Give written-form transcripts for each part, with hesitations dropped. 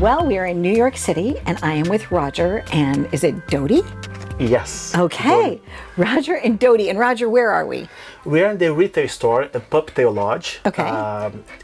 Well, we are in New York City, and I am with Roger, and is it Dodi? Yes. Okay, Roger and Dodi. And Roger, where are we? We are in the retail store, a Pup-Tail Lodge. Okay.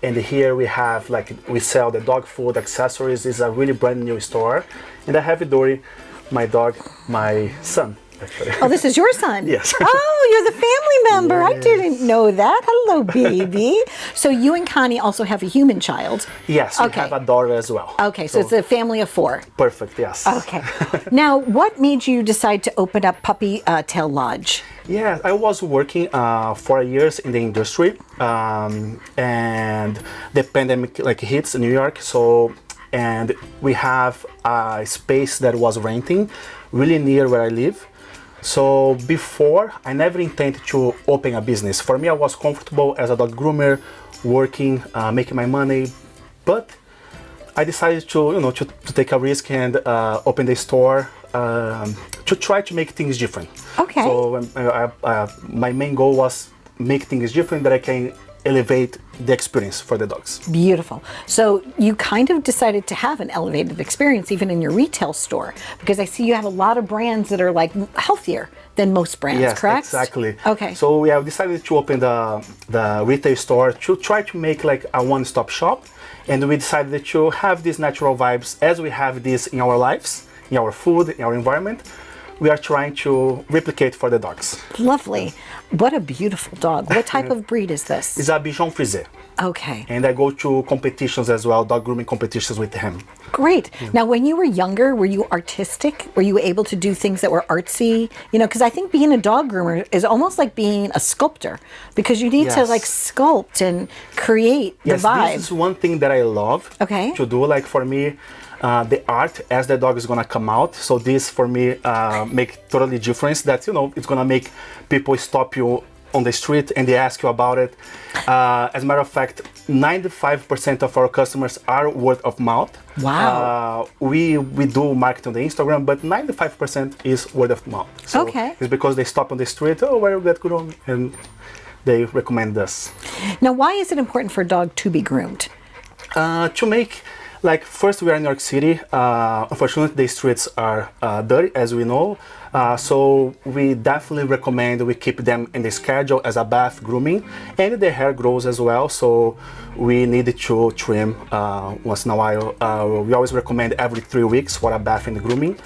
And here we have, we sell the dog food, accessories. It's a really brand new store. And I have Dori, my dog, my son, actually. Oh, this is your son? Yes. Oh, you're the family member. Yes. I didn't know that. Hello, baby. So you and Connie also have a human child. Yes, we have a daughter as well. Okay, so it's a family of 4. Perfect, yes. Okay. Now, what made you decide to open up Puppy-Tail Lodge? Yeah, I was working for years in the industry, and the pandemic hits in New York. And we have a space that was renting really near where I live. So before, I never intended to open a business. For me, I was comfortable as a dog groomer, working, making my money, but I decided to take a risk and open the store to try to make things different. Okay. So my main goal was make things different that I can elevate the experience for the dogs. Beautiful. So you kind of decided to have an elevated experience even in your retail store, because I see you have a lot of brands that are healthier than most brands, yes, correct? Exactly. Okay. So we have decided to open the retail store to try to make a one-stop shop, and we decided to have these natural vibes as we have this in our lives, in our food, in our environment. We are trying to replicate for the dogs. Lovely. What a beautiful dog. What type of breed is this? It's a Bichon Frise. Okay. And I go to competitions as well, dog grooming competitions with him. Great. Now, when you were younger, were you artistic? Were you able to do things that were artsy? Because I think being a dog groomer is almost like being a sculptor, because you need to sculpt and create the vibe. This is one thing that I love to do. For me, the art as the dog is gonna come out. So this for me make totally difference. That it's gonna make people stop you on the street and they ask you about it. As a matter of fact, 95% of our customers are word of mouth. Wow. We do market on the Instagram, but 95% is word of mouth. So it's because they stop on the street. Oh, where you get groomed, and they recommend us. Now, why is it important for a dog to be groomed? To make. First, we are in New York City. Unfortunately, the streets are dirty, as we know. So we definitely recommend we keep them in the schedule as a bath grooming, and the hair grows as well. So we need to trim once in a while. We always recommend every 3 weeks for a bath and grooming.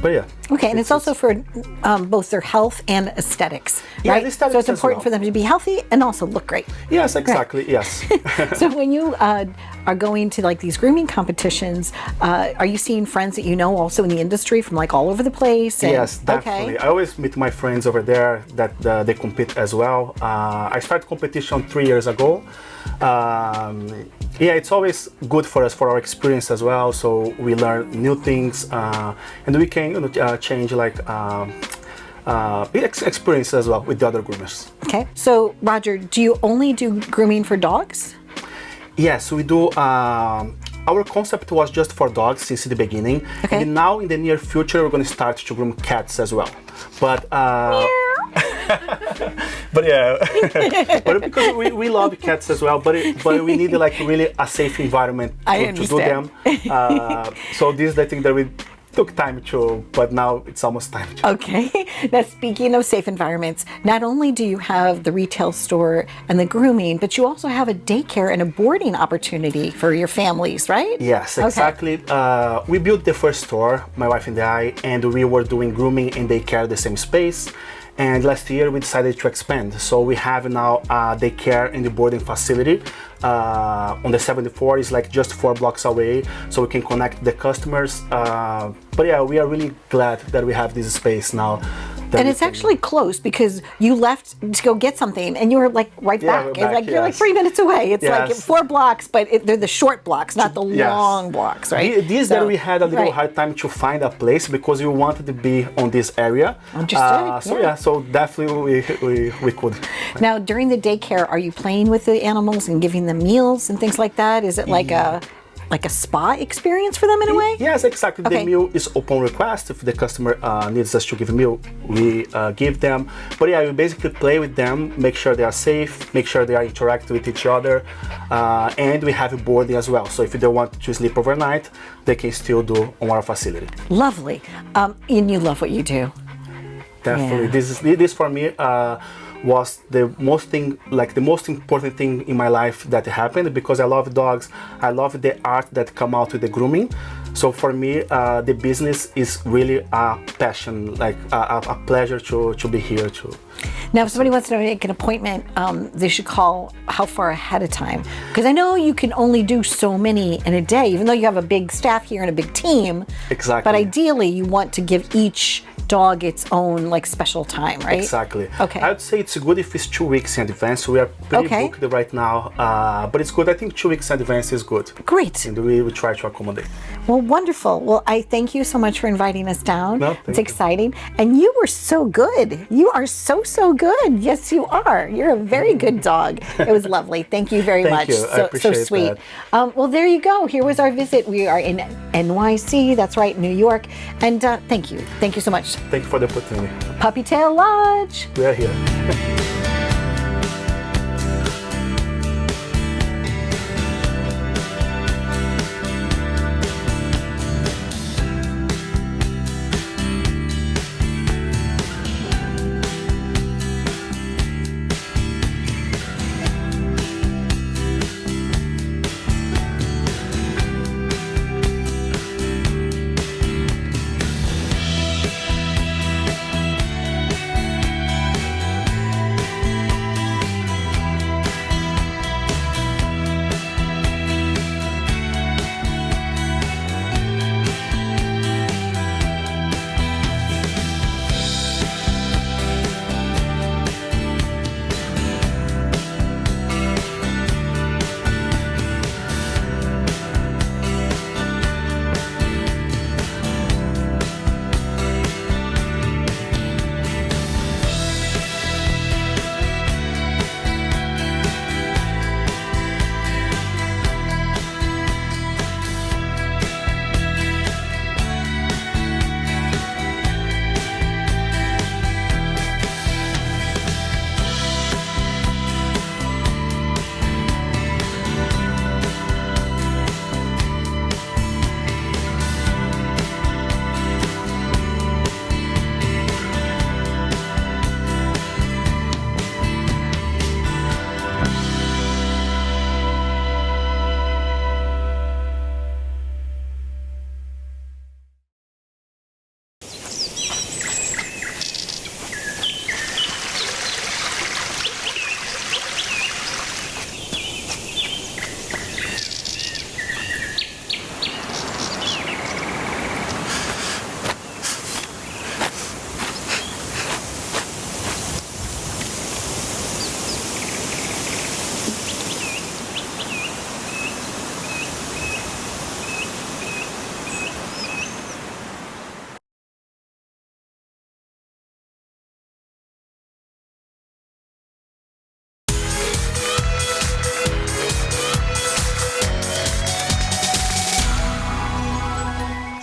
But yeah. Okay, and it's also for both their health and aesthetics, right? Yeah, aesthetics so it's important for them to be healthy and also look great. Yes, exactly. Right. Yes. So when you are going to these grooming competitions, are you seeing friends that you know also in the industry from all over the place? Yes, definitely. I always meet my friends over there that they compete as well. I started competition 3 years ago. It's always good for us, for our experience as well. So we learn new things, and we can change experience as well with the other groomers. Okay. So Roger, do you only do grooming for dogs? Yes, we do. Our concept was just for dogs since the beginning, and now in the near future we're going to start to groom cats as well. But but yeah, but because we love cats as well, but we need really a safe environment to do them. So this is the thing that we took time to, but now it's almost time to. Okay. Now, speaking of safe environments, not only do you have the retail store and the grooming, but you also have a daycare and a boarding opportunity for your families, right? Yes, exactly. We built the first store, my wife and I, and we were doing grooming and daycare in the same space. And last year we decided to expand. So we have now daycare in the boarding facility on the 74. It's just 4 blocks away, so we can connect the customers. But yeah, we are really glad that we have this space now. And it's actually close, because you left to go get something and you were right back. You're 3 minutes away. It's 4 blocks, but they're the short blocks, not the long blocks, right? That we had a little hard time to find a place because we wanted to be on this area. Understood. So definitely we could. Now, during the daycare, are you playing with the animals and giving them meals and things like that? Is it like a spa experience for them in a way? Yes, exactly. Okay. The meal is upon request. If the customer needs us to give a meal, we give them. But yeah, we basically play with them, make sure they are safe, make sure they are interacting with each other, and we have a boarding as well. So if they want to sleep overnight, they can still do on our facility. Lovely. And you love what you do. Definitely. Yeah. This for me was the most important thing in my life that happened, because I love dogs. I love the art that come out with the grooming. So for me, the business is really a passion, like a pleasure to be here too. Now, if somebody wants to make an appointment, they should call how far ahead of time? Because I know you can only do so many in a day, even though you have a big staff here and a big team. Exactly. But ideally, you want to give each dog its own like special time, right? Exactly. Okay. I would say it's good if it's 2 weeks in advance. We are pretty booked right now, but it's good. I think 2 weeks in advance is good. Great. And we try to accommodate. Well, wonderful. Well, I thank you so much for inviting us down. No, it's exciting. And you were so good. You are so good. Yes, you are. You're a very good dog. It was lovely. Thank you very much. Thank you. I appreciate so sweet. that. Well, there you go. Here was our visit. We are in NYC. That's right, New York. And thank you. Thank you so much. Thank you for the opportunity. Puppy Tail Lodge. We are here.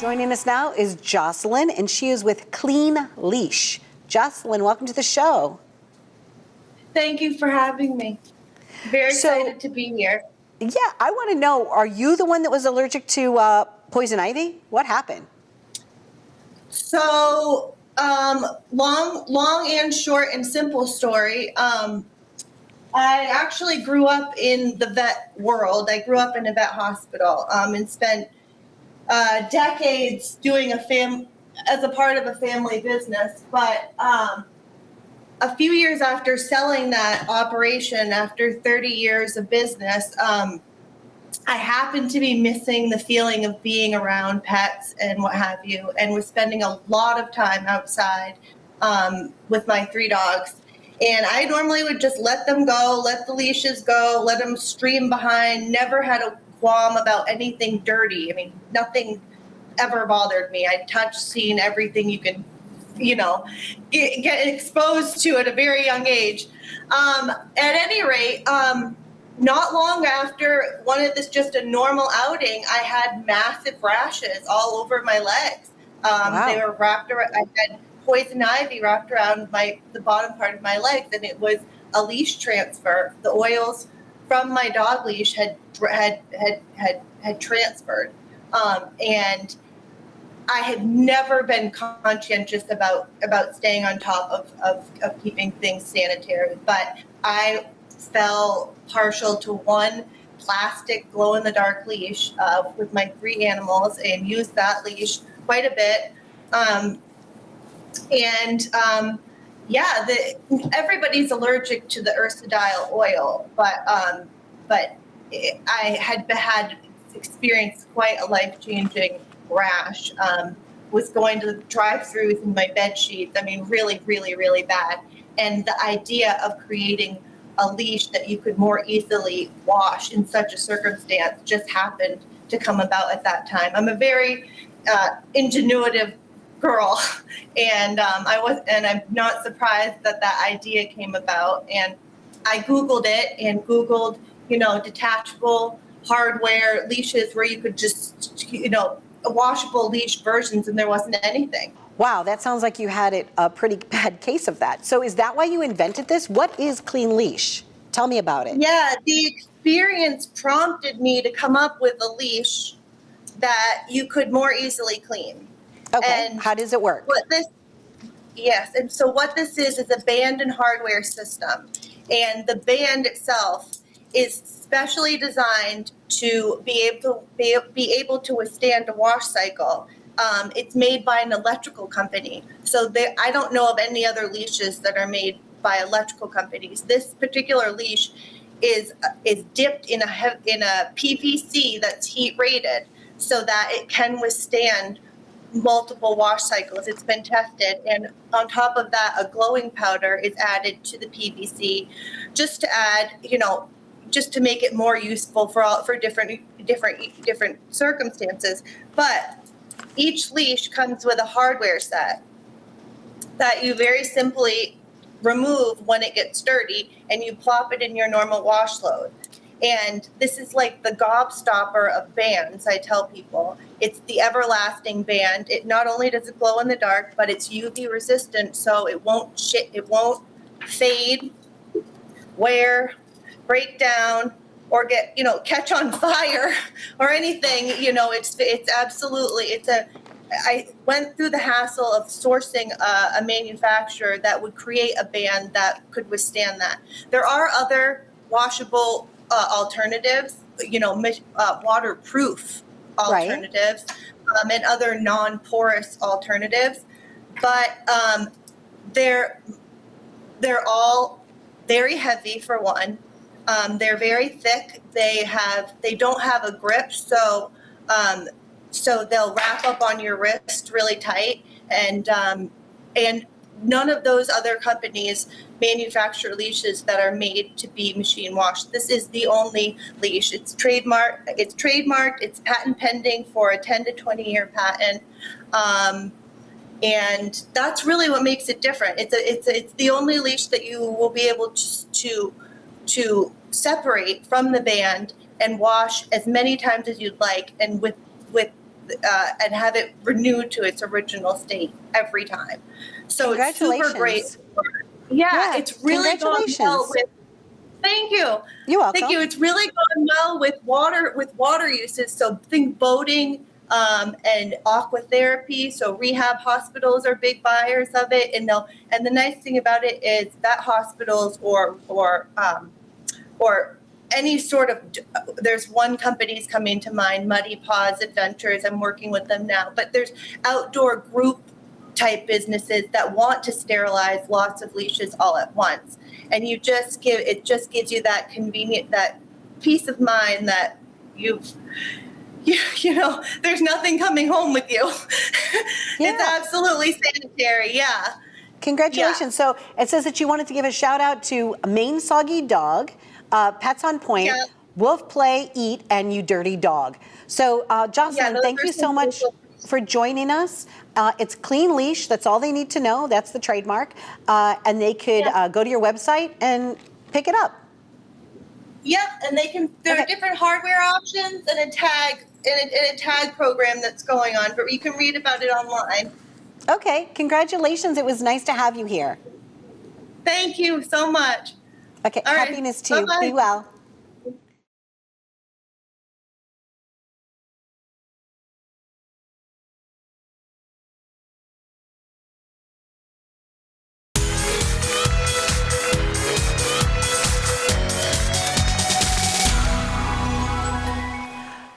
Joining us now is Jocelyn, and she is with CleanLeash. Jocelyn, welcome to the show. Thank you for having me. Very excited to be here. Yeah, I want to know, are you the one that was allergic to poison ivy? What happened? So, long and short and simple story. I actually grew up in the vet world. I grew up in a vet hospital and spent decades doing as a part of a family business. But a few years after selling that operation, after 30 years of business, I happened to be missing the feeling of being around pets and what have you, and was spending a lot of time outside with my 3 dogs. And I normally would just let them go, let the leashes go, let them stream behind, never had a qualm about anything dirty. I mean, nothing ever bothered me. I'd touched, seen everything you could, get exposed to at a very young age. At any rate, not long after one of this, just a normal outing, I had massive rashes all over my legs. They were wrapped around, I had poison ivy wrapped around the bottom part of my legs, and it was a leash transfer. The oils from my dog leash had transferred. And I had never been conscientious about staying on top of keeping things sanitary, but I fell partial to one plastic glow-in-the-dark leash with my 3 animals and used that leash quite a bit. Everybody's allergic to the ursodeoxyl oil, but I had experienced quite a life-changing rash. Was going to the drive-throughs in my bed sheets. I mean, really, really, really bad. And the idea of creating a leash that you could more easily wash in such a circumstance just happened to come about at that time. I'm a very ingenuitive girl, and I'm not surprised that idea came about. And I Googled it and Googled, detachable hardware leashes where you could just, washable leash versions, and there wasn't anything. Wow, that sounds like you had a pretty bad case of that. So is that why you invented this? What is CleanLeash? Tell me about it. Yeah, the experience prompted me to come up with a leash that you could more easily clean. Okay, and how does it work? And so what this is a band and hardware system. And the band itself is specially designed to be able to withstand a wash cycle. It's made by an electrical company, so I don't know of any other leashes that are made by electrical companies. This particular leash is dipped in a PVC that's heat rated, so that it can withstand multiple wash cycles. It's been tested, and on top of that, a glowing powder is added to the PVC, just to add, just to make it more useful for different circumstances. But each leash comes with a hardware set that you very simply remove when it gets dirty, and you plop it in your normal wash load. And this is like the gobstopper of bands, I tell people. It's the everlasting band. It not only does it glow in the dark, but it's UV resistant, so it won't fade, wear, break down, or get, catch on fire or anything. It's absolutely, I went through the hassle of sourcing a manufacturer that would create a band that could withstand that. There are other washable alternatives, waterproof alternatives, and other non-porous alternatives, but they're all very heavy for one. They're very thick. They don't have a grip, so they'll wrap up on your wrist really tight, and none of those other companies manufacture leashes that are made to be machine washed. This is the only leash. It's trademarked. It's patent pending for a 10 to 20 year patent. And that's really what makes it different. It's the only leash that you will be able to separate from the band and wash as many times as you'd like, and and have it renewed to its original state every time. So it's super great. Yeah, it's really gone well with. Thank you. You're welcome. Thank you. It's really gone well with water uses. So think boating and aquatherapy. So rehab hospitals are big buyers of it, and the nice thing about it is that hospitals or any sort of, there's one company's coming to mind, Muddy Paws Adventures. I'm working with them now, but there's outdoor group type businesses that want to sterilize lots of leashes all at once. And it just gives you that convenient, that peace of mind that there's nothing coming home with you. Yeah. It's absolutely sanitary. Yeah. Congratulations. Yeah. So it says that you wanted to give a shout out to Maine Soggy Dog, Pets on Point, Yeah. Wolf Play, Eat, and You Dirty Dog. So Jocelyn, thank you so much for joining us. It's CleanLeash. That's all they need to know. That's the trademark. And they could go to your website and pick it up. Yep, and there are different hardware options and a tag program that's going on, but you can read about it online. Okay, congratulations. It was nice to have you here. Thank you so much. Okay, All right, happiness to you. bye-bye. Be well.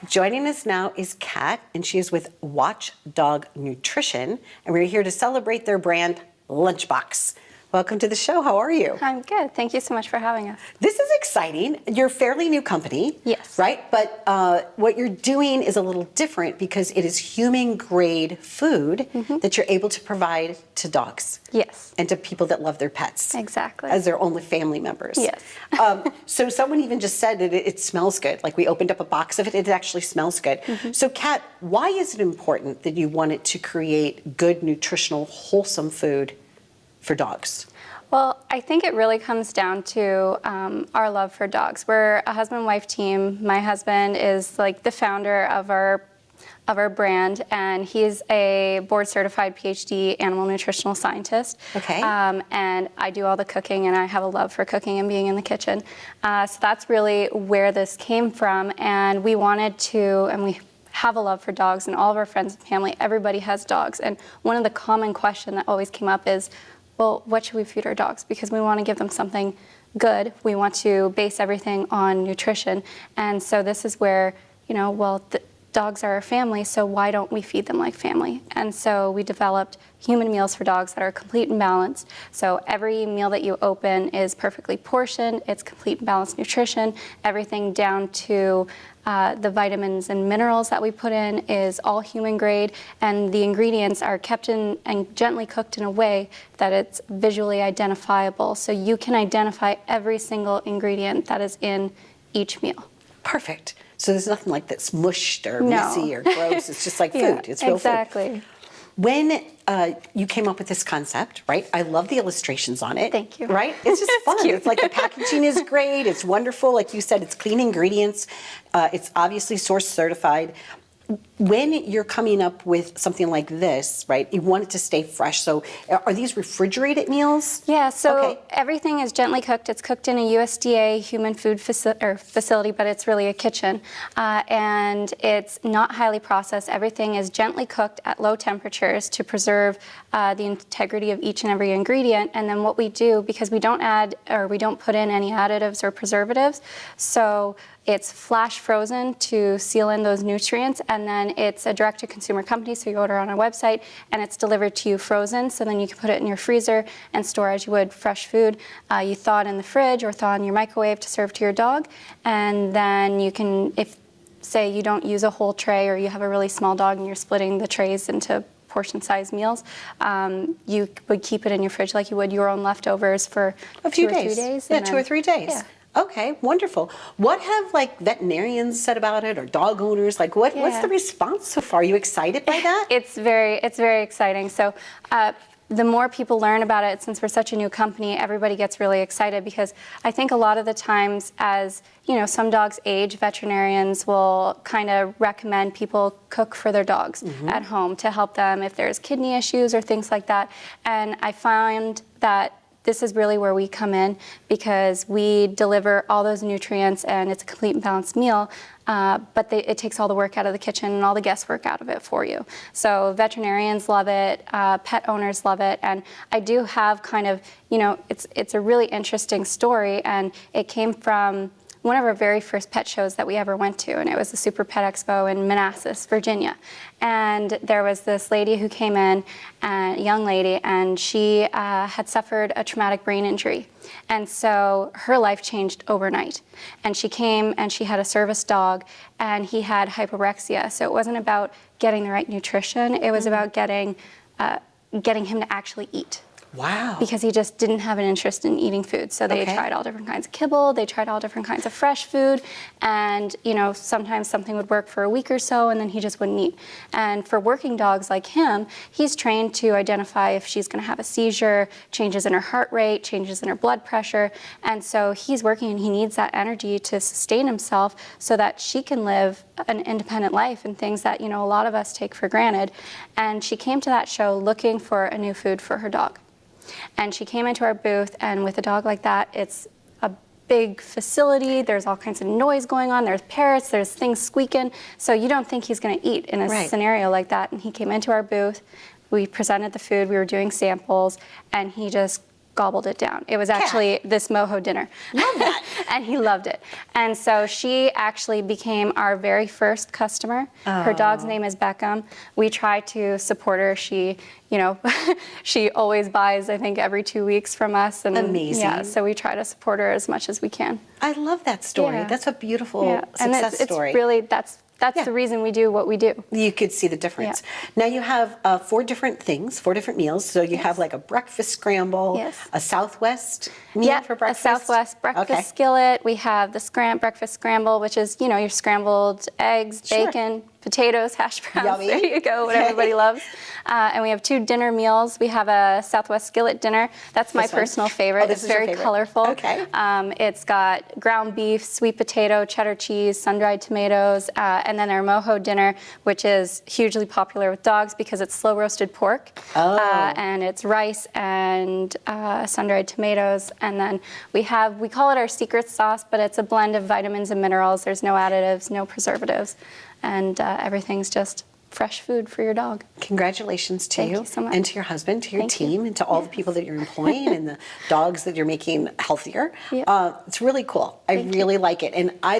Joining us now is Kat, and she is with Watchdog Nutrition, and we're here to celebrate their brand, LUNCHBOX. Welcome to the show. How are you? I'm good. Thank you so much for having us. This is exciting. You're a fairly new company. Yes. Right? But what you're doing is a little different because it is human-grade food that you're able to provide to dogs. Yes. And to people that love their pets. Exactly. As their only family members. Yes. So someone even just said that it smells good. Like we opened up a box of it, it actually smells good. So Kat, why is it important that you wanted to create good, nutritional, wholesome food for dogs? Well, I think it really comes down to our love for dogs. We're a husband-wife team. My husband is like the founder of our brand, and he's a board-certified PhD animal nutritional scientist. Okay. And I do all the cooking, and I have a love for cooking and being in the kitchen. So that's really where this came from, and we wanted to, and we have a love for dogs, and all of our friends and family, everybody has dogs. And one of the common questions that always came up is, well, what should we feed our dogs? Because we want to give them something good. We want to base everything on nutrition. And so this is where, the dogs are our family, so why don't we feed them like family? And so we developed human meals for dogs that are complete and balanced. So every meal that you open is perfectly portioned. It's complete and balanced nutrition. Everything down to the vitamins and minerals that we put in is all human grade, and the ingredients are kept in and gently cooked in a way that it's visually identifiable. So you can identify every single ingredient that is in each meal. Perfect. So there's nothing like that's mushed or messy or gross. It's just like food. Yeah, It's real food. exactly. When you came up with this concept, right? I love the illustrations on it. Thank you. Right? It's just fun. cute. It's like the packaging is great. It's wonderful. Like you said, it's clean ingredients. It's obviously source certified. When you're coming up with something like this, right, you want it to stay fresh. So are these refrigerated meals? Yeah, so Okay. everything is gently cooked. It's cooked in a USDA human food facility, but it's really a kitchen. And it's not highly processed. Everything is gently cooked at low temperatures to preserve the integrity of each and every ingredient. And then what we do, because we don't add or we don't put in any additives or preservatives, so it's flash frozen to seal in those nutrients, and then it's a direct-to-consumer company, so you order on our website, and it's delivered to you frozen, so then you can put it in your freezer and store as you would fresh food. You thaw it in the fridge or thaw in your microwave to serve to your dog, and then you can, if, say, you don't use a whole tray or you have a really small dog and you're splitting the trays into portion-sized meals, you would keep it in your fridge like you would your own leftovers for A few 2 or 3 days. days. Yeah, and 2 or 3 days. Yeah. Okay, wonderful. What have veterinarians said about it, or dog owners? What's Yeah. the response so far? Are you excited by that? It's very exciting. So the more people learn about it, since we're such a new company, everybody gets really excited, because I think a lot of the times, as some dogs age, veterinarians will kind of recommend people cook for their dogs at home to help them if there's kidney issues or things like that. And I found that this is really where we come in, because we deliver all those nutrients and it's a complete and balanced meal, but it takes all the work out of the kitchen and all the guesswork out of it for you. So veterinarians love it, pet owners love it, and I do have kind of, it's a really interesting story, and it came from one of our very first pet shows that we ever went to, and it was the Super Pet Expo in Manassas, Virginia. And there was this lady who came in, a young lady, and she had suffered a traumatic brain injury. And so her life changed overnight. And she came and she had a service dog, and he had hyporexia. So it wasn't about getting the right nutrition, it was about getting him to actually eat. Wow. Because he just didn't have an interest in eating food. So they tried all different kinds of kibble, they tried all different kinds of fresh food, and sometimes something would work for a week or so and then he just wouldn't eat. And for working dogs like him, he's trained to identify if she's going to have a seizure, changes in her heart rate, changes in her blood pressure, and so he's working and he needs that energy to sustain himself so that she can live an independent life and things that a lot of us take for granted. And she came to that show looking for a new food for her dog. And she came into our booth, and with a dog like that, it's a big facility. There's all kinds of noise going on. There's parrots, there's things squeaking. So you don't think he's going to eat in a scenario like that. And he came into our booth, we presented the food, we were doing samples, and he just gobbled it down. It was actually this mojo dinner. Love that. And he loved it. And so she actually became our very first customer. Her dog's name is Beckham. We try to support her. She, she always buys, I think, every 2 weeks from us. And amazing. Yeah, so we try to support her as much as we can. I love that story. Yeah. That's a beautiful success and it's story. Really, that's the reason we do what we do. You could see the difference. Now you have 4 different things, 4 different meals. So you have like a breakfast scramble, a Southwest meal for breakfast. A Southwest breakfast skillet. We have the breakfast scramble, which is, your scrambled eggs, bacon, potatoes, hash browns. Yummy. There you go, what everybody loves. And we have 2 dinner meals. We have a Southwest skillet dinner. That's my personal favorite. It's very colorful. Okay. It's got ground beef, sweet potato, cheddar cheese, sun-dried tomatoes, and then our mojo dinner, which is hugely popular with dogs because it's slow roasted pork. And it's rice and sun-dried tomatoes. And then we call it our secret sauce, but it's a blend of vitamins and minerals. There's no additives, no preservatives, and everything's just fresh food for your dog. Congratulations to Thank you so much. and to your husband, to your team, and to all the people that you're employing and the dogs that you're making healthier. It's really cool. I really like it. And I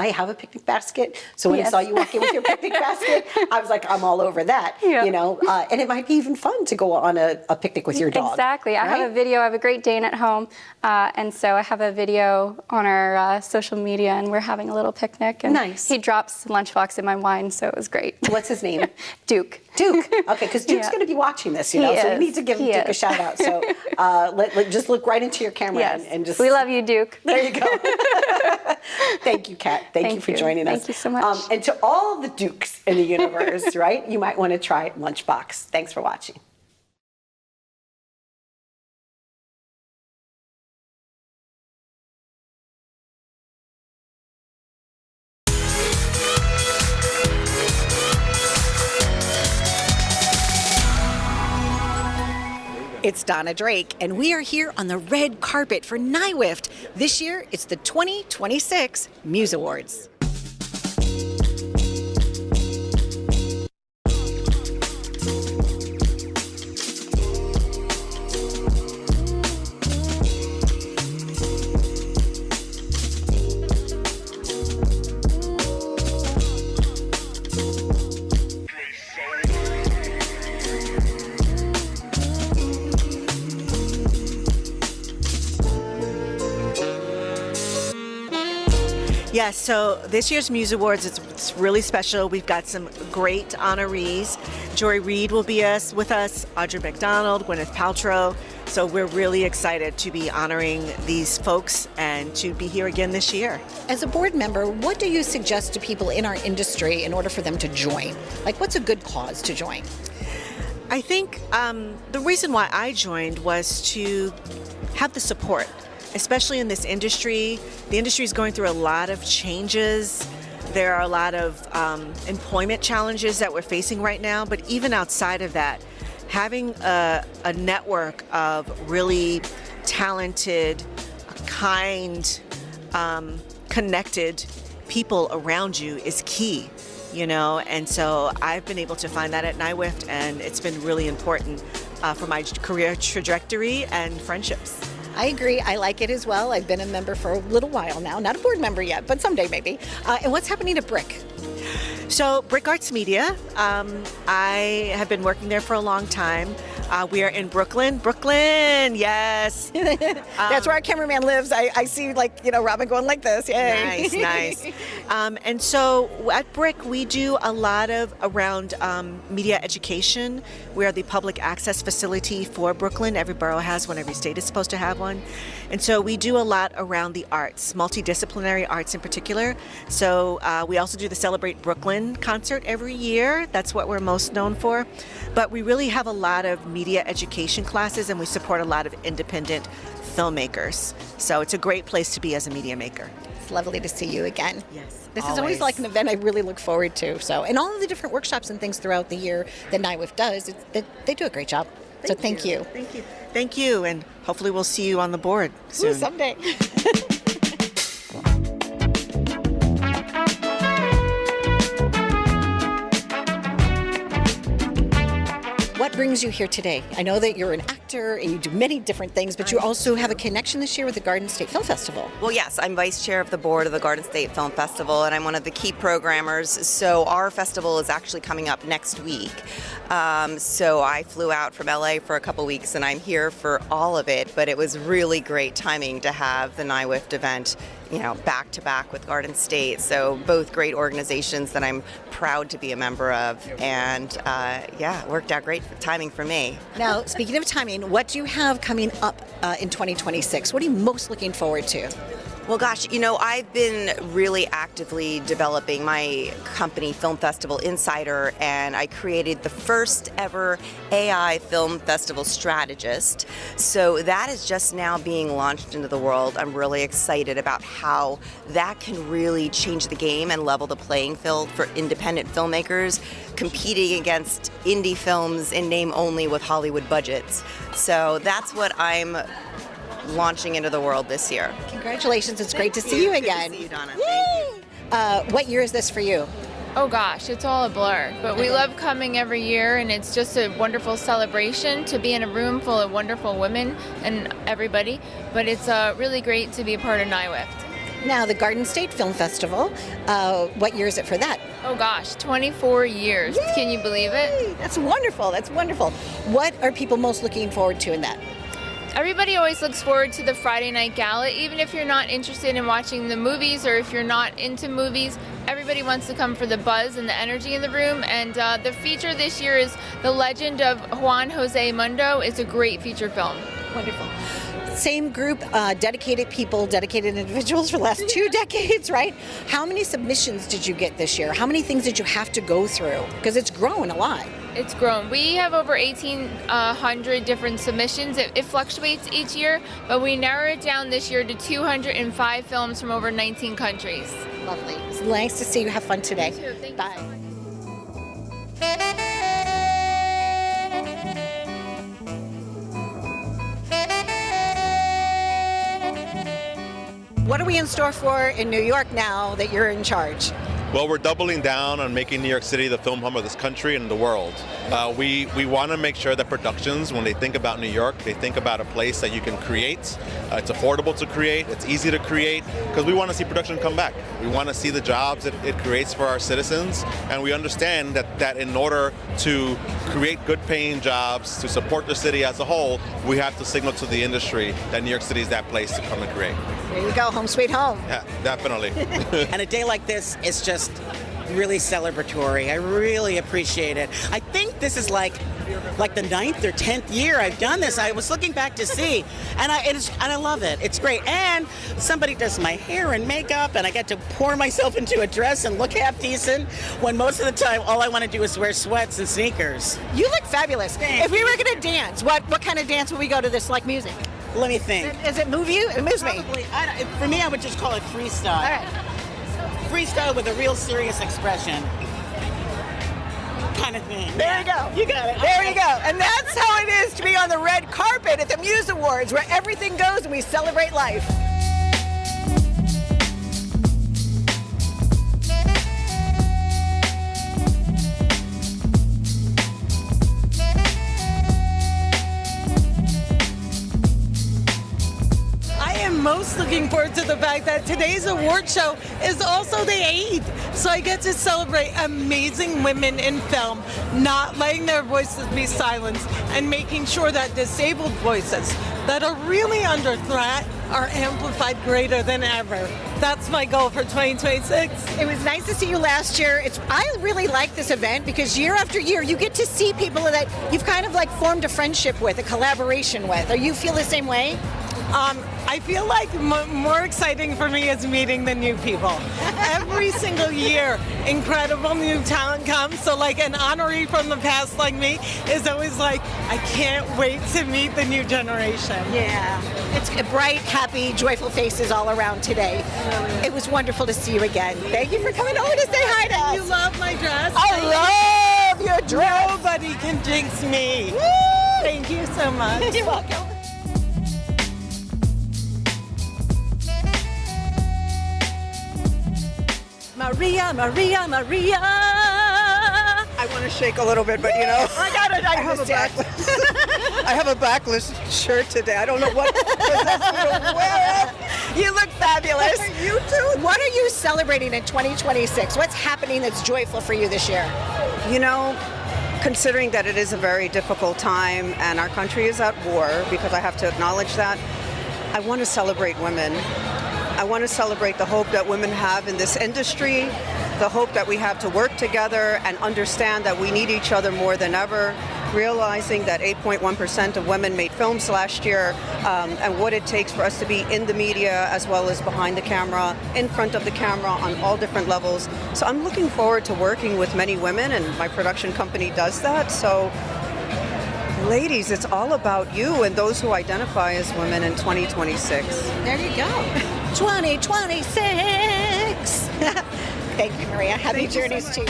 have a picnic basket. So when I saw you walk in with your picnic basket, I was like, I'm all over that. And it might be even fun to go on a picnic with your dog. Exactly. I have a video. I have a Great Dane at home. And so I have a video on our social media, and we're having a little picnic. And he drops Lunchbox in my wine, so it was great. What's his name? Duke. Duke. Okay, because Duke's going to be watching this, so you need to give Duke a shout out. So just look right into your camera and just. We love you, Duke. There you go. Thank you, Kat. Thank you for joining us. Thank you so much. And to all the Dukes in the universe, right? You might want to try Lunchbox. Thanks for watching. It's Donna Drake, and we are here on the red carpet for NYWIFT. This year, it's the 2026 Muse Awards. Yeah, so this year's Muse Awards, it's really special. We've got some great honorees. Joy Reid will be with us, Audra McDonald, Gwyneth Paltrow. So we're really excited to be honoring these folks and to be here again this year. As a board member, what do you suggest to people in our industry in order for them to join? Like, what's a good cause to join? I think the reason why I joined was to have the support, especially in this industry. The industry is going through a lot of changes. There are a lot of employment challenges that we're facing right now, but even outside of that, having a network of really talented, kind, connected people around you is key, and so I've been able to find that at NYWIFT, and it's been really important for my career trajectory and friendships. I agree. I like it as well. I've been a member for a little while now. Not a board member yet, but someday maybe. And what's happening at BRIC? So BRIC Arts Media, I have been working there for a long time. We are in Brooklyn. Brooklyn, yes. That's where our cameraman lives. I see, like, Robin going like this. Yay. Nice. And so at Brick, we do a lot of around media education. We are the public access facility for Brooklyn. Every borough has one. Every state is supposed to have one. And so we do a lot around the arts, multidisciplinary arts in particular. So we also do the Celebrate Brooklyn concert every year. That's what we're most known for. But we really have a lot of media education classes, and we support a lot of independent filmmakers. So it's a great place to be as a media maker. It's lovely to see you again. Yes. This is always like an event I really look forward to. So, and all of the different workshops and things throughout the year that NYWIFT does, they do a great job. So thank you. Thank you, and hopefully we'll see you on the board soon. Ooh, someday. What brings you here today? I know that you're an actor and you do many different things, but you also have a connection this year with the Garden State Film Festival. Well, yes, I'm vice chair of the board of the Garden State Film Festival, and I'm one of the key programmers. So our festival is actually coming up next week. So I flew out from LA for a couple weeks, and I'm here for all of it. But it was really great timing to have the NYWIFT event, back to back with Garden State. So both great organizations that I'm proud to be a member of, and it worked out great timing for me. Now, speaking of timing, what do you have coming up in 2026? What are you most looking forward to? Well, gosh, I've been really actively developing my company, Film Festival Insider, and I created the first ever AI Film Festival strategist. So that is just now being launched into the world. I'm really excited about how that can really change the game and level the playing field for independent filmmakers competing against indie films in name only with Hollywood budgets. So that's what I'm launching into the world this year. Congratulations, it's great to see you again. Good to see you, Donna. Thank you. What year is this for you? Oh gosh, it's all a blur. But we love coming every year, and it's just a wonderful celebration to be in a room full of wonderful women and everybody. But it's really great to be a part of NYWIFT. Now, the Garden State Film Festival, what year is it for that? Oh gosh, 24 years. Yay! Can you believe it? That's wonderful, that's wonderful. What are people most looking forward to in that? Everybody always looks forward to the Friday night gala. Even if you're not interested in watching the movies, or if you're not into movies, everybody wants to come for the buzz and the energy in the room. And the feature this year is The Legend of Juan Jose Mundo. It's a great feature film. Wonderful. Same group, dedicated people, dedicated individuals for the last 2 decades, right? How many submissions did you get this year? How many things did you have to go through? Because it's grown a lot. It's grown. We have over 1,800 different submissions. It fluctuates each year, but we narrowed it down this year to 205 films from over 19 countries. Lovely. It's nice to see you. Have fun today. You too. Thank Bye. you so much. What are we in store for in New York now that you're in charge? Well, we're doubling down on making New York City the film hub of this country and the world. We want to make sure that productions, when they think about New York, they think about a place that you can create. It's affordable to create, it's easy to create, because we want to see production come back. We want to see the jobs it creates for our citizens, and we understand that in order to create good paying jobs, to support the city as a whole, we have to signal to the industry that New York City is that place to come and create. There you go, home sweet home. Yeah, definitely. And a day like this is just really celebratory. I really appreciate it. I think this is like the 9th or 10th year I've done this. I was looking back to see, and I love it. It's great. And somebody does my hair and makeup, and I get to pour myself into a dress and look half decent, when most of the time all I want to do is wear sweats and sneakers. You look fabulous. Thank If we were going to dance, what kind of dance would we go to this like music? Let me think. Does it move you? It moves me. Probably, for me, I would just call it freestyle. All right. Freestyle with a real serious expression. Kind of thing. There you go. You got it. There you go. And that's how it is to be on the red carpet at the Muse Awards, where everything goes and we celebrate life. most looking forward to the fact that today's award show is also the 8th. So I get to celebrate amazing women in film, not letting their voices be silenced, and making sure that disabled voices that are really under threat are amplified greater than ever. That's my goal for 2026. It was nice to see you last year. I really like this event because year after year you get to see people that you've kind of like formed a friendship with, a collaboration with. Or you feel the same way? I feel like more exciting for me is meeting the new people. Every single year, incredible new talent comes. So like an honoree from the past like me is always like, I can't wait to meet the new generation. Yeah. It's bright, happy, joyful faces all around today. It was wonderful to see you again. Thank you for coming over to say hi to us. You love my dress? I love your dress. Nobody can jinx me. Woo! Thank you so much. You're welcome. Maria, Maria, Maria. I want to shake a little bit, but you know. I got it. I understand. I have a backless shirt today. I don't know what possessed me to wear it. You look fabulous. You too. What are you celebrating in 2026? What's happening that's joyful for you this year? You know, considering that it is a very difficult time and our country is at war, because I have to acknowledge that, I want to celebrate women. I want to celebrate the hope that women have in this industry, the hope that we have to work together and understand that we need each other more than ever, realizing that 8.1% of women made films last year, and what it takes for us to be in the media as well as behind the camera, in front of the camera on all different levels. So I'm looking forward to working with many women, and my production company does that. So ladies, it's all about you and those who identify as women in 2026. There you go. 2026. Thank you, Maria. Happy journeys to you.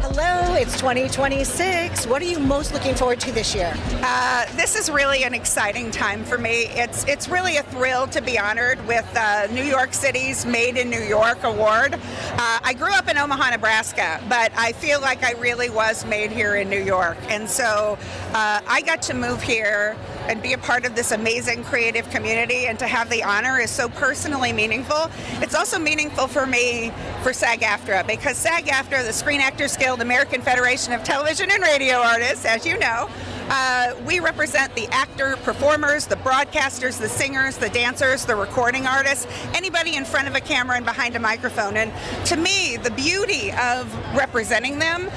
Hello, it's 2026. What are you most looking forward to this year? This is really an exciting time for me. It's really a thrill to be honored with New York City's Made in New York award. I grew up in Omaha, Nebraska, but I feel like I really was made here in New York. And so I got to move here and be a part of this amazing creative community, and to have the honor is so personally meaningful. It's also meaningful for me for SAG-AFTRA, because SAG-AFTRA, the Screen Actors Guild, American Federation of Television and Radio Artists, as you know, we represent the actor, performers, the broadcasters, the singers, the dancers, the recording artists, anybody in front of a camera and behind a microphone. And to me, the beauty of representing them,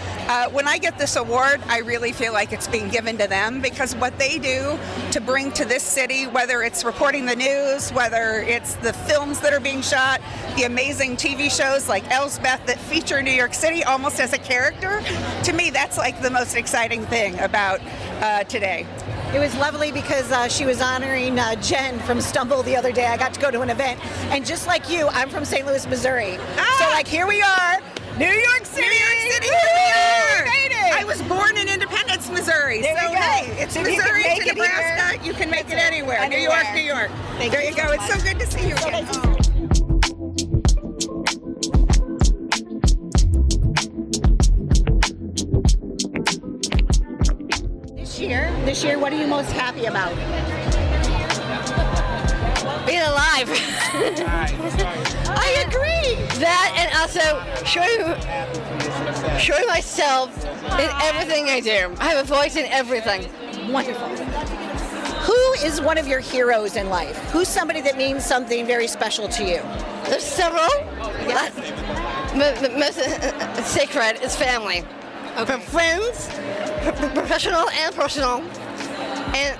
when I get this award, I really feel like it's being given to them, because what they do to bring to this city, whether it's reporting the news, whether it's the films that are being shot, the amazing TV shows like Elsbeth that feature New York City almost as a character, to me, that's like the most exciting thing about today. It was lovely because she was honoring Jen from Stumble the other day. I got to go to an event, and just like you, I'm from St. Louis, Missouri. So like here we are, New York City. New York City, here we are. We made it. I was born in Independence, Missouri. There so you go. hey, it's So if you Missouri can to make it Nebraska. here, You can make it that's it. anywhere. New Anywhere. York, New York. Thank There you you so go. It's much. so good to see you So again. nice to see you. This year, what are you most happy about? Being alive. I agree. That, and also showing myself in everything I do. I have a voice in everything. Wonderful. Who is one of your heroes in life? Who's somebody that means something very special to you? There's several. Yes. Most sacred is family. Okay. From friends, professional and personal. And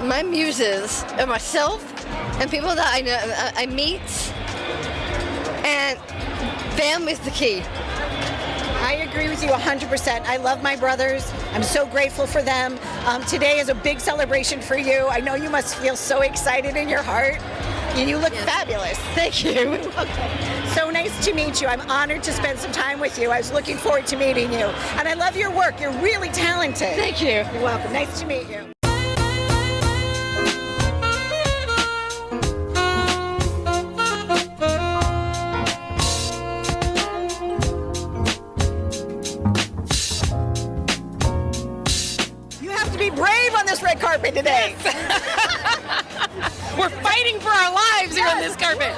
my muses are myself and people that I know, I meet, and family's the key. I agree with you 100%. I love my brothers. I'm so grateful for them. Today is a big celebration for you. I know you must feel so excited in your heart. You look fabulous. Thank you. So nice to meet you. I'm honored to spend some time with you. I was looking forward to meeting you. And I love your work. You're really talented. Thank you. You're welcome. Nice to meet you. You have to be brave on this red carpet today. We're fighting for our lives here on this carpet.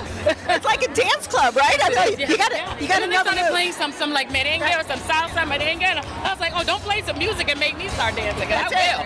It's like a dance club, right? I know you gotta And know they started the playing some like merengue or some salsa merengue. And I was like, oh, don't play some music and make me start dancing. That's I will.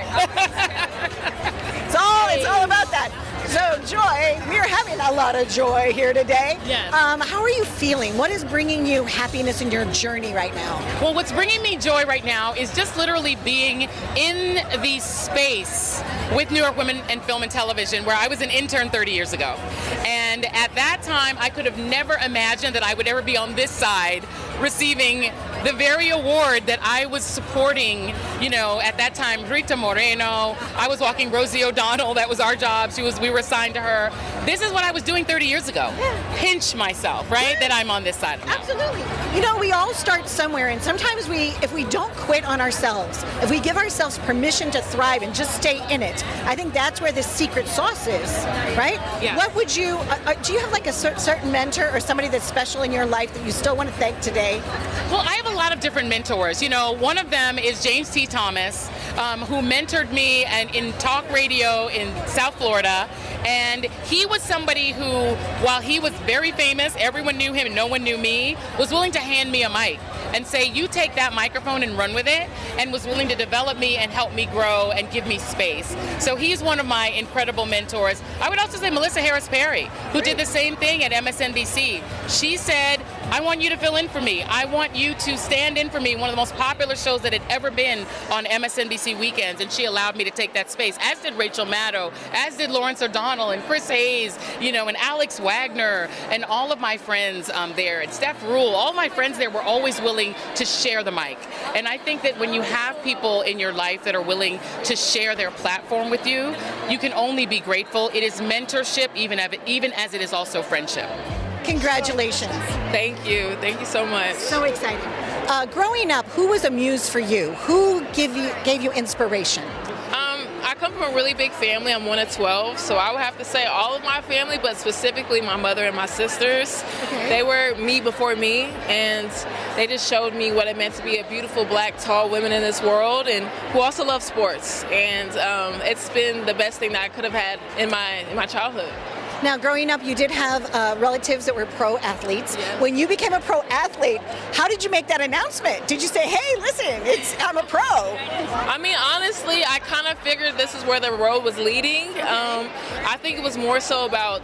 It's all about that. So, Joy, we're having a lot of joy here today. Yes. How are you feeling? What is bringing you happiness in your journey right now? Well, what's bringing me joy right now is just literally being in the space with New York Women in Film and Television, where I was an intern 30 years ago. And at that time, I could have never imagined that I would ever be on this side receiving the very award that I was supporting, you know, at that time, Rita Moreno. I was walking Rosie O'Donnell. That was our job. We were assigned to her. This is what I was doing 30 years ago. Yeah. Pinch myself, right? Yeah. That I'm on this side. Absolutely. You know, we all start somewhere, and sometimes if we don't quit on ourselves, if we give ourselves permission to thrive and just stay in it, I think that's where the secret sauce is, right? Yeah. What would you, do you have like a certain mentor or somebody that's special in your life that you still want to thank today? Well, I have a lot of different mentors. You know, one of them is James T. Thomas, who mentored me in talk radio in South Florida. And he was somebody who, while he was very famous, everyone knew him and no one knew me, was willing to hand me a mic and say, you take that microphone and run with it, and was willing to develop me and help me grow and give me space. So he's one of my incredible mentors. I would also say Melissa Harris Perry, who did the same thing at MSNBC. She said, I want you to fill in for me. I want you to stand in for me, one of the most popular shows that had ever been on MSNBC weekends, and she allowed me to take that space, as did Rachel Maddow, as did Lawrence O'Donnell and Chris Hayes, you know, and Alex Wagner, and all of my friends there, and Steph Rule. All my friends there were always willing to share the mic. And I think that when you have people in your life that are willing to share their platform with you, you can only be grateful. It is mentorship, even as it is also friendship. Congratulations. Thank you. Thank you so much. So exciting. Growing up, who was a muse for you? Who gave you inspiration? I come from a really big family. I'm one of 12, so I would have to say all of my family, but specifically my mother and my sisters. Okay. They were me before me, and they just showed me what it meant to be a beautiful, black, tall woman in this world, and who also love sports. And it's been the best thing that I could have had in my childhood. Now, growing up, you did have relatives that were pro athletes. Yes. When you became a pro athlete, how did you make that announcement? Did you say, hey, listen, I'm a pro? I mean, honestly, I kind of figured this is where the road was leading. I think it was more so about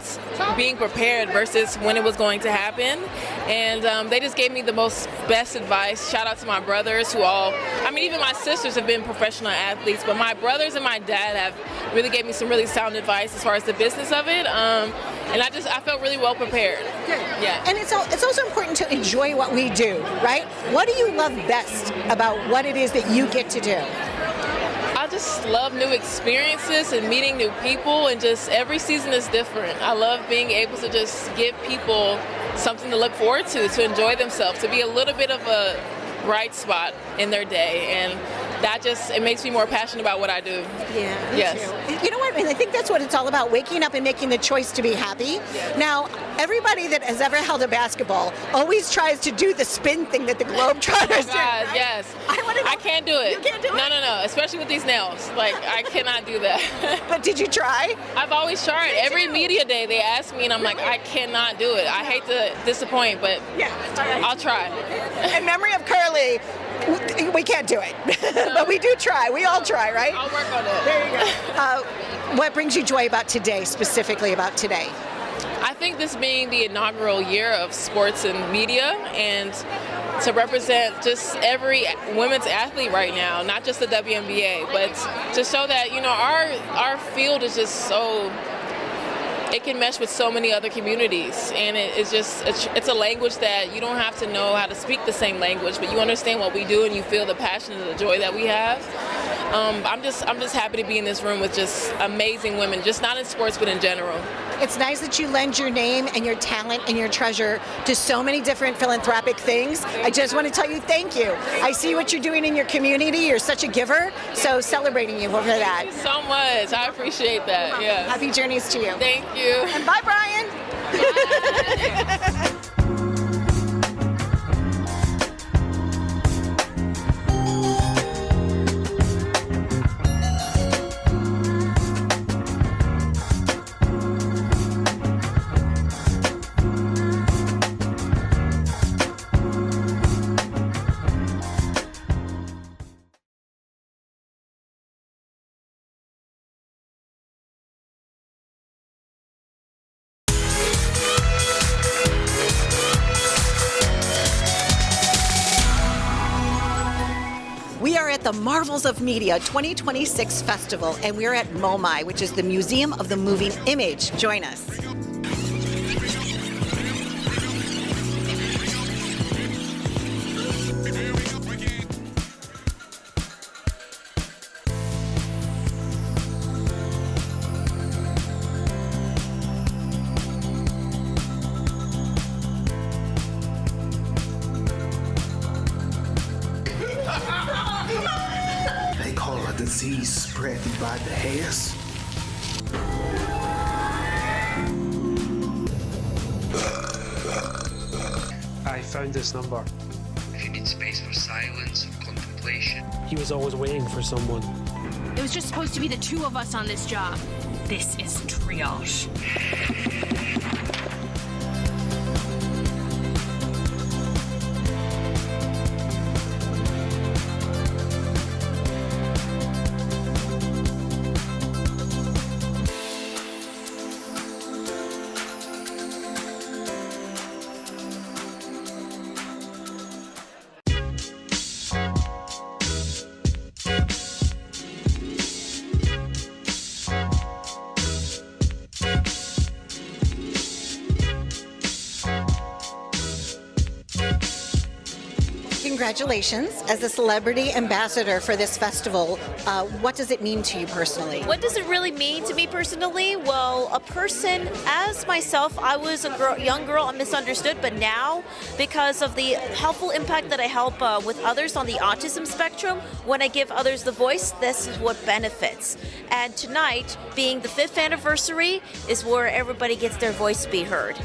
being prepared versus when it was going to happen. And they just gave me the best advice. Shout out to my brothers who even my sisters have been professional athletes, but my brothers and my dad have really gave me some really sound advice as far as the business of it. And I felt really well prepared. Good. Yeah. And it's also important to enjoy what we do, right? What do you love best about what it is that you get to do? I just love new experiences and meeting new people, and just every season is different. I love being able to just give people something to look forward to enjoy themselves, to be a little bit of a bright spot in their day, and it makes me more passionate about what I do. Yeah. Yes. Too. You know what? I think that's what it's all about, waking up and making the choice to be happy. Yes. Now, everybody that has ever held a basketball always tries to do the spin thing that the Globetrotters do. Right? Yes. I can't do it. You can't do it? No. Especially with these nails. Like, I cannot do that. But did you try? I've always tried. Every media day they ask me, and I'm like, I cannot do it. I hate to disappoint, but I'll try. In memory of Curly, we can't do it, but we do try. We all try, right? I'll work on it. There you go. What brings you joy about today, specifically about today? I think this being the inaugural year of sports and media, and to represent just every women's athlete right now, not just the WNBA, but to show that, you know, our field is just so, it can mesh with so many other communities, and it's a language that you don't have to know how to speak the same language, but you understand what we do and you feel the passion and the joy that we have. I'm just happy to be in this room with just amazing women, just not in sports but in general. It's nice that you lend your name and your talent and your treasure to so many different philanthropic things. I just want to tell you thank you. I see what you're doing in your community. You're such a giver, so celebrating you over that. Thank you so much. I appreciate that. Yeah. Happy journeys to you. Thank you. And bye, Brian. We are at the Marvels of Media 2026 Festival, and we're at MoMI, which is the Museum of the Moving Image. Join us. They call it a disease spread by the hairs. I found this number. If you need space for silence or contemplation. He was always waiting for someone. It was just supposed to be the two of us on this job. This is triage. Congratulations. As a celebrity ambassador for this festival, what does it mean to you personally? What does it really mean to me personally? Well, a person as myself, I was a young girl, I'm misunderstood, but now, because of the helpful impact that I help with others on the autism spectrum, when I give others the voice, this is what benefits. And tonight, being the 5th anniversary, is where everybody gets their voice be heard.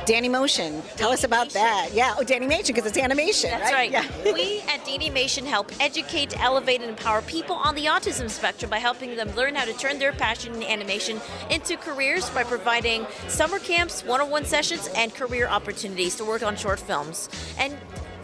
Dani Motion, tell us about that. Yeah, Danimation, because it's animation, That's right. Yeah. We at Danimation help educate, elevate, and empower people on the autism spectrum by helping them learn how to turn their passion in animation into careers by providing summer camps, one-on-one sessions, and career opportunities to work on short films. And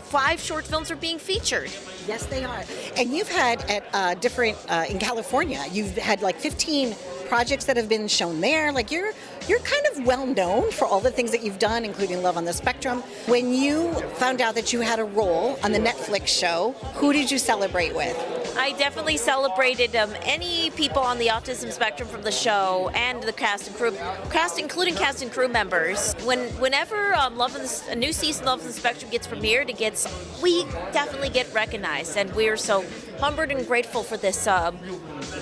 5 short films are being featured. Yes, they are. And you've had at different, in California, you've had like 15 projects that have been shown there. Like you're kind of well known for all the things that you've done, including Love on the Spectrum. When you found out that you had a role on the Netflix show, who did you celebrate with? I definitely celebrated any people on the autism spectrum from the show and the cast and crew, including cast and crew members. Whenever a new season of Love on the Spectrum gets premiered, we definitely get recognized, and we are so humbled and grateful for this,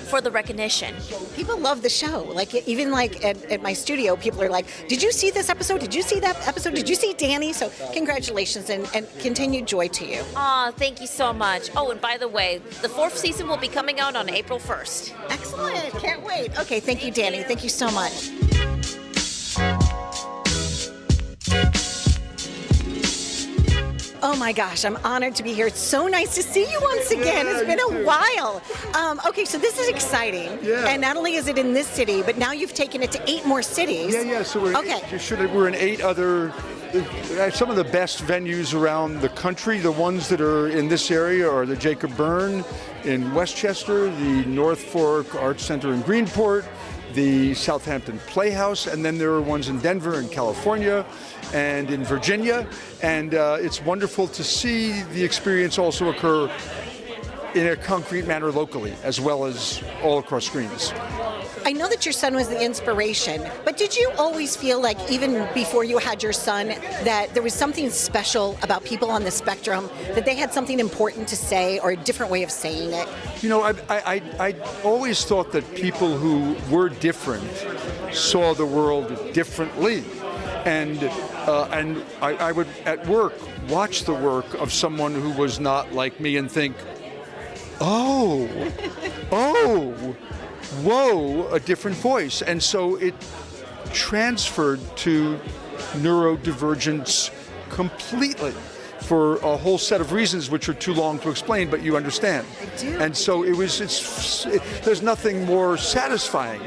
for the recognition. People love the show. Like even like at my studio, people are like, "Did you see this episode? Did you see that episode? Did you see Dani?" So congratulations and continued joy to you. Thank you so much. Oh, and by the way, the 4th season will be coming out on April 1st. Excellent. Can't wait. Okay, thank you, Dani. Thank you so much. Oh my gosh, I'm honored to be here. It's so nice to see you once again. It's been a while. Okay, so this is exciting. Yeah. And not only is it in this city, but now you've taken it to 8 more cities. Yeah. So we're in 8 other, some of the best venues around the country. The ones that are in this area are the Jacob Byrne in Westchester, the North Fork Arts Center in Greenport, the Southampton Playhouse, and then there are ones in Denver and California and in Virginia. And it's wonderful to see the experience also occur in a concrete manner locally, as well as all across screens. I know that your son was the inspiration, but did you always feel like, even before you had your son, that there was something special about people on the spectrum, that they had something important to say or a different way of saying it? You know, I always thought that people who were different saw the world differently. And I would, at work, watch the work of someone who was not like me and think, oh, whoa, a different voice. And so it transferred to neurodivergence completely for a whole set of reasons which are too long to explain, but you understand. I do. And so there's nothing more satisfying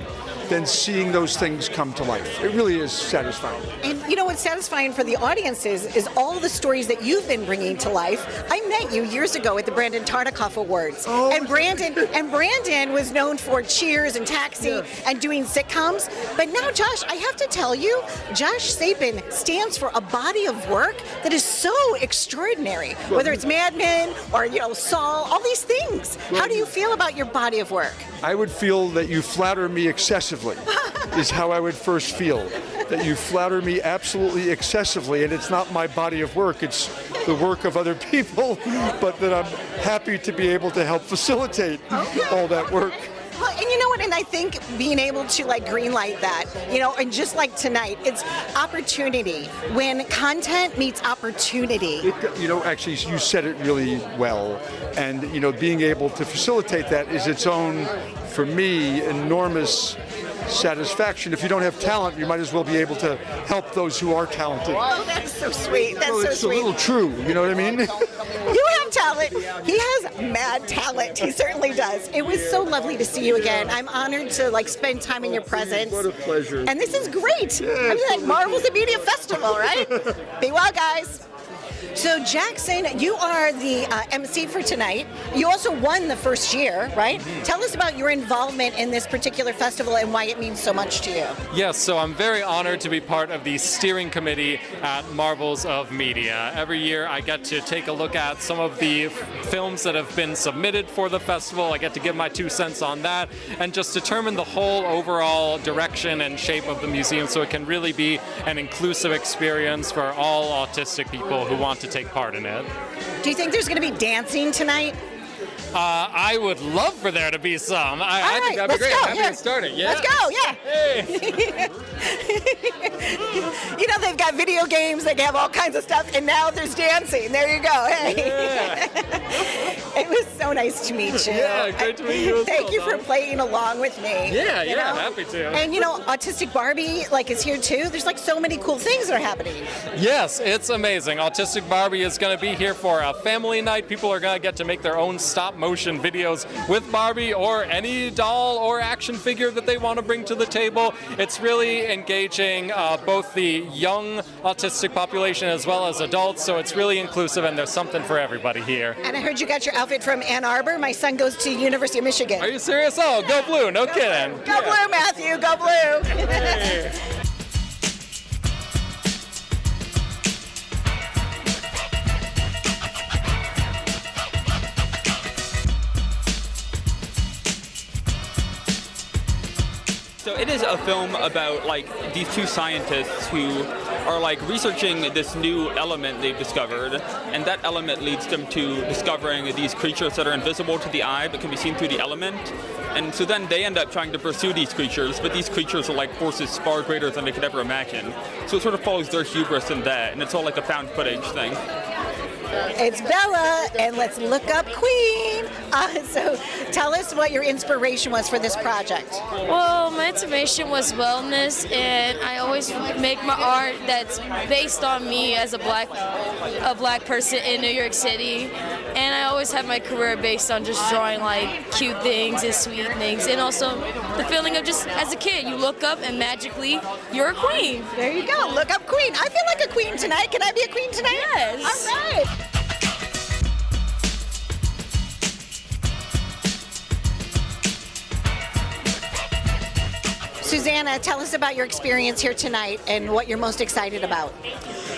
than seeing those things come to life. It really is satisfying. And you know what's satisfying for the audience is all the stories that you've been bringing to life. I met you years ago at the Brandon Tartikoff Awards, and Brandon was known for Cheers and Taxi and doing sitcoms. But now, Josh, I have to tell you, Josh Sapin stands for a body of work that is so extraordinary. Whether it's Mad Men or Saul, all these things. How do you feel about your body of work? I would feel that you flatter me excessively, is how I would first feel. That you flatter me absolutely excessively, and it's not my body of work, it's the work of other people, but that I'm happy to be able to help facilitate all that work. Well, and you know what, and I think being able to greenlight that, and just like tonight, it's opportunity. When content meets opportunity. Actually, you said it really well, and being able to facilitate that is its own, for me, enormous satisfaction. If you don't have talent, you might as well be able to help those who are talented. Oh, that's so sweet. That's so it's sweet. a little true, you know what I mean? You have talent. He has mad talent. He certainly does. It was so lovely to see you again. I'm honored to spend time in your presence. What a pleasure. And this is great. I mean, like Marvel's a Media Festival, right? Be well, guys. So Jackson, you are the MC for tonight. You also won the first year, right? Tell us about your involvement in this particular festival and why it means so much to you. Yes, so I'm very honored to be part of the steering committee at Marvels of Media. Every year I get to take a look at some of the films that have been submitted for the festival. I get to give my 2 cents on that and just determine the whole overall direction and shape of the museum so it can really be an inclusive experience for all autistic people who want to take part in it. Do you think there's going to be dancing tonight? I would love for there to be some. I think that'd be great. Happy to start it. Yeah. Let's go. Yeah. Hey. They've got video games. They have all kinds of stuff, and now there's dancing. There you go. Hey. Yeah. It was so nice to meet you. Yeah, great to meet you as Thank well, you for Donna. playing along with me. Yeah, you know? happy to. And Autistic Barbie is here too. There's so many cool things that are happening. Yes, it's amazing. Autistic Barbie is going to be here for a family night. People are going to get to make their own stop-motion videos with Barbie or any doll or action figure that they want to bring to the table. It's really engaging both the young autistic population as well as adults, so it's really inclusive and there's something for everybody here. And I heard you got your outfit from Ann Arbor. My son goes to University of Michigan. Are you serious? Oh, go blue, no kidding. Go blue, Matthew, go blue. Hey. So it is a film about these two scientists who are researching this new element they've discovered, and that element leads them to discovering these creatures that are invisible to the eye but can be seen through the element. And so then they end up trying to pursue these creatures, but these creatures are forces far greater than they could ever imagine. So it sort of follows their hubris in that, and it's all a found footage thing. It's Bella, and let's look up Queen. So tell us what your inspiration was for this project. Well, my inspiration was wellness, and I always make my art that's based on me as a black person in New York City. And I always have my career based on just drawing cute things and sweet things, and also the feeling of just as a kid, you look up and magically you're a queen. There you go. Look up Queen. I feel like a queen tonight. Can I be a queen tonight? Yes. All right. Susanna, tell us about your experience here tonight and what you're most excited about.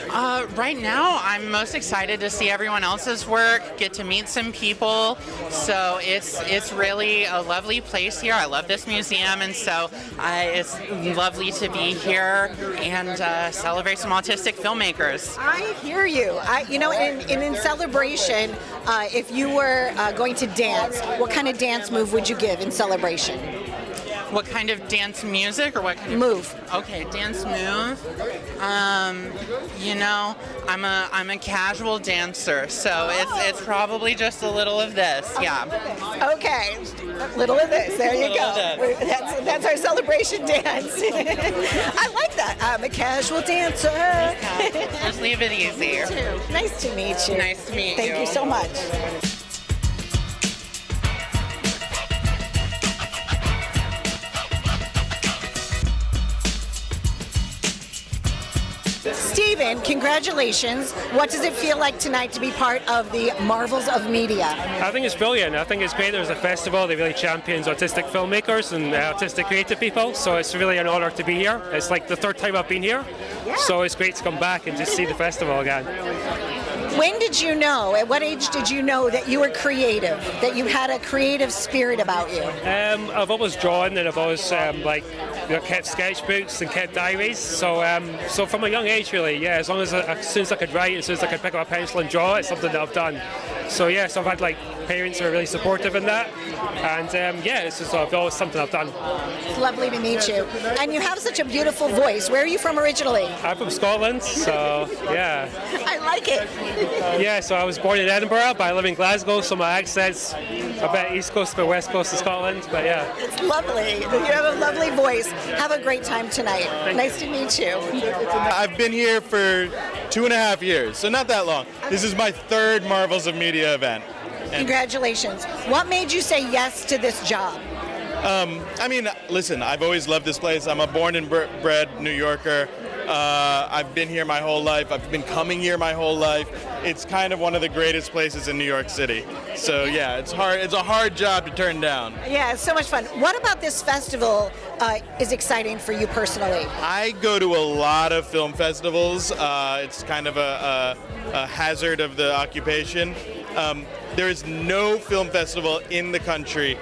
Right now, I'm most excited to see everyone else's work, get to meet some people. So it's really a lovely place here. I love this museum, and so it's lovely to be here and celebrate some autistic filmmakers. I hear you. In celebration, if you were going to dance, what kind of dance move would you give in celebration? What kind of dance music or what kind of move? Okay, dance move. I'm a casual dancer, so it's probably just a little of this. Yeah. Okay, little of this. There you go. That's our celebration dance. I like that. I'm a casual dancer. Just leave it easy. Me too. Nice to meet you. Nice to meet you. Thank you so much. Stephen, congratulations. What does it feel like tonight to be part of the Marvels of Media? I think it's brilliant. I think it's great there's a festival that really champions autistic filmmakers and autistic creative people, so it's really an honor to be here. It's like the third time I've been here, so it's great to come back and just see the festival again. When did you know, at what age did you know that you were creative, that you had a creative spirit about you? I've always drawn and I've always kept sketchbooks and kept diaries. So from a young age, really, as soon as I could write, as soon as I could pick up a pencil and draw, it's something that I've done. So I've had parents who are really supportive in that, and it's just always something I've done. It's lovely to meet you, and you have such a beautiful voice. Where are you from originally? I'm from Scotland, so yeah. I like it. So I was born in Edinburgh, but I live in Glasgow, so my accent's a bit East Coast, but West Coast of Scotland, but yeah. It's lovely. You have a lovely voice. Have a great time tonight. Nice to meet you. I've been here for 2.5 years, so not that long. This is my third Marvels of Media event. Congratulations. What made you say yes to this job? Listen, I've always loved this place. I'm a born and bred New Yorker. I've been here my whole life. I've been coming here my whole life. It's kind of one of the greatest places in New York City. So it's hard. It's a hard job to turn down. Yeah, it's so much fun. What about this festival is exciting for you personally? I go to a lot of film festivals. It's kind of a hazard of the occupation. There is no film festival in the country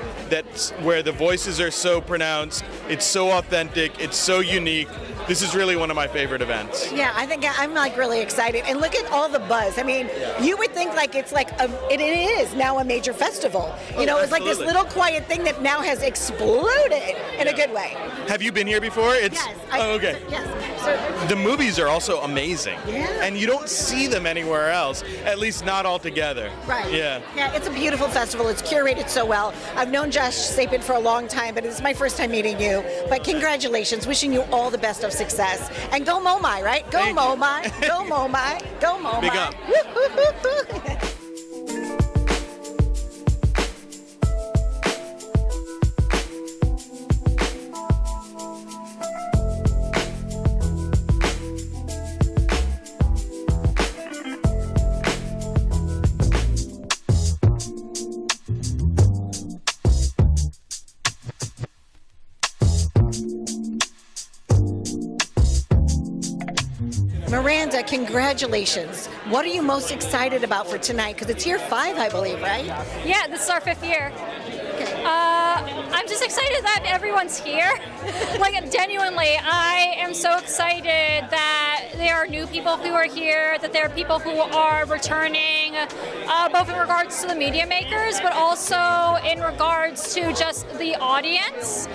where the voices are so pronounced, it's so authentic, it's so unique. This is really one of my favorite events. Yeah, I think I'm really excited. And look at all the buzz. I mean, you would think it is now a major festival. It's like this little quiet thing that now has exploded in a good way. Have you been here before? Yes. Okay. Yes. The movies are also amazing. Yeah. And you don't see them anywhere else, at least not all together. Right. Yeah. Yeah, it's a beautiful festival. It's curated so well. I've known Josh Sapin for a long time, but it's my first time meeting you. But congratulations. Wishing you all the best of success. And go Momai, right? Go Momai. Go Momai. Go Momai. Big up. Miranda, congratulations. What are you most excited about for tonight? Because it's year 5, I believe, right? Yeah, this is our 5th year. Okay. I'm just excited that everyone's here. Genuinely, I am so excited that there are new people who are here, that there are people who are returning, both in regards to the media makers, but also in regards to just the audience.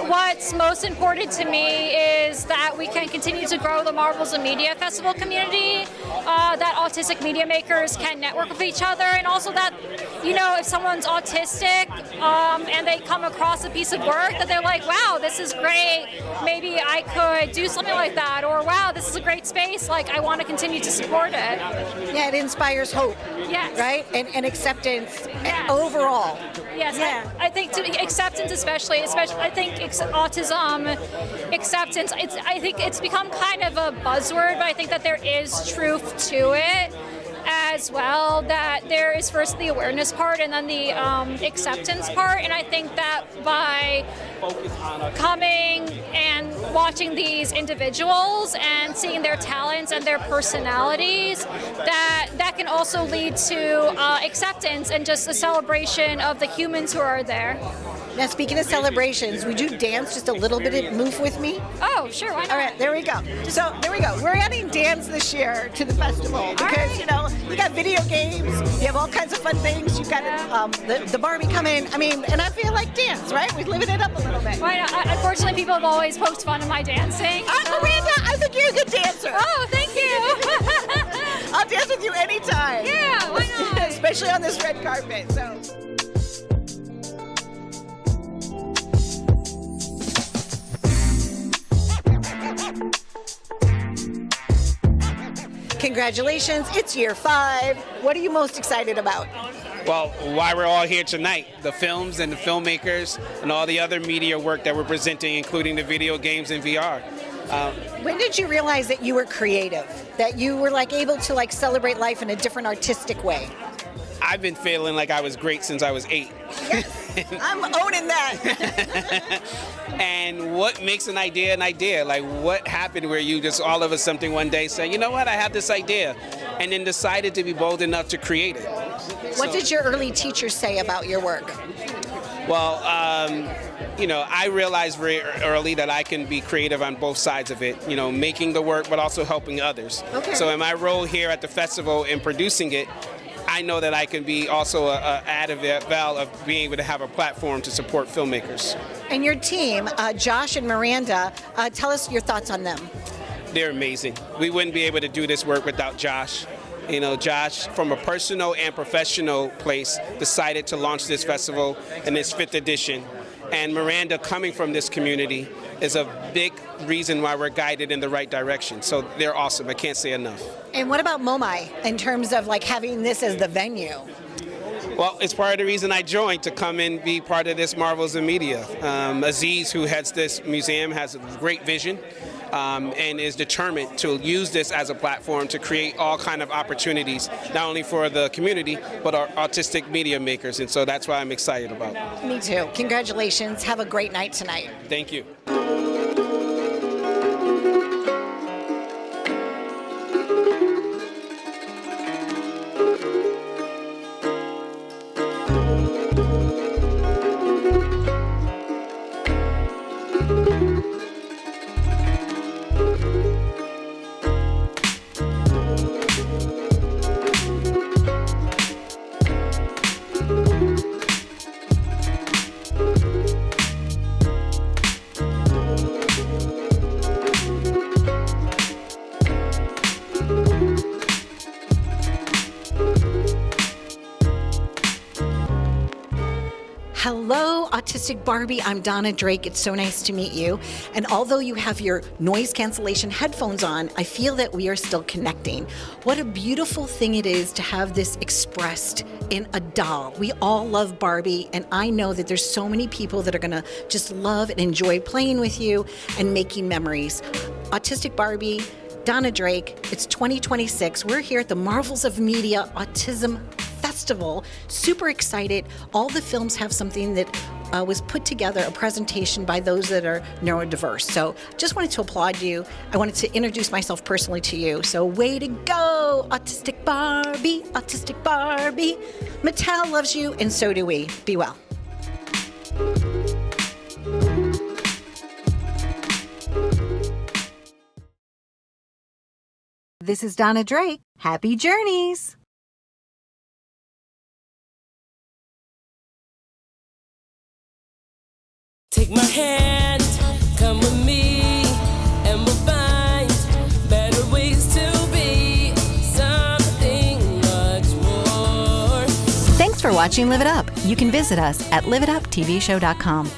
What's most important to me is that we can continue to grow the Marvels of Media Festival community, that autistic media makers can network with each other, and also that, if someone's autistic and they come across a piece of work that they're like, wow, this is great, maybe I could do something like that, or wow, this is a great space, I want to continue to support it. Yeah, it inspires hope. Yes. Right? And acceptance overall. Yes, yeah. I think acceptance especially, I think autism acceptance, I think it's become kind of a buzzword, but I think that there is truth to it. as well that there is first the awareness part and then the acceptance part. And I think that by coming and watching these individuals and seeing their talents and their personalities, that can also lead to acceptance and just a celebration of the humans who are there. Now, speaking of celebrations, would you dance just a little bit and move with me? Oh, sure, why not? All right, there we go. So, there we go. We're adding dance this year to the festival because, you know, you got video games, you have all kinds of fun things, you've got the Barbie coming. I mean, and I feel like dance, right? We're living it up a little bit. Why not? Unfortunately, people have always poked fun at my dancing. Miranda, I think you're a good dancer. Oh, thank you. I'll dance with you anytime. Yeah, why not? Especially on this red carpet, so. Congratulations, it's year 5. What are you most excited about? Well, why we're all here tonight, the films and the filmmakers and all the other media work that we're presenting, including the video games and VR. When did you realize that you were creative, that you were like able to like celebrate life in a different artistic way? I've been feeling like I was great since I was 8. Yes, I'm owning that. And what makes an idea? Like what happened where you just all of a sudden one day say, you know what, I have this idea, and then decided to be bold enough to create it. What did your early teachers say about your work? Well, you know, I realized very early that I can be creative on both sides of it, you know, making the work but also helping others. Okay. So in my role here at the festival in producing it, I know that I can be also an added value of being able to have a platform to support filmmakers. And your team, Josh and Miranda, tell us your thoughts on them. They're amazing. We wouldn't be able to do this work without Josh. You know, Josh, from a personal and professional place, decided to launch this festival in its 5th edition. And Miranda, coming from this community, is a big reason why we're guided in the right direction. So they're awesome. I can't say enough. And what about MoMI in terms of like having this as the venue? Well, it's part of the reason I joined, to come and be part of this Marvels of Media. Aziz, who heads this museum, has a great vision and is determined to use this as a platform to create all kind of opportunities, not only for the community, but our artistic media makers. And so that's why I'm excited about it. Me too. Congratulations. Have a great night tonight. Thank you. Hello, Autistic Barbie. I'm Donna Drake. It's so nice to meet you. And although you have your noise cancellation headphones on, I feel that we are still connecting. What a beautiful thing it is to have this expressed in a doll. We all love Barbie, and I know that there's so many people that are gonna just love and enjoy playing with you and making memories. Autistic Barbie, Donna Drake, it's 2026. We're here at the Marvels of Media Autism Festival. Super excited. All the films have something that was put together, a presentation by those that are neurodiverse. So just wanted to applaud you. I wanted to introduce myself personally to you. So way to go, Autistic Barbie, Autistic Barbie. Mattel loves you, and so do we. Be well. This is Donna Drake. Happy journeys. Take my hand, come with me, and we'll find better ways to be something much more. Thanks for watching Live It Up. You can visit us at liveituptvshow.com.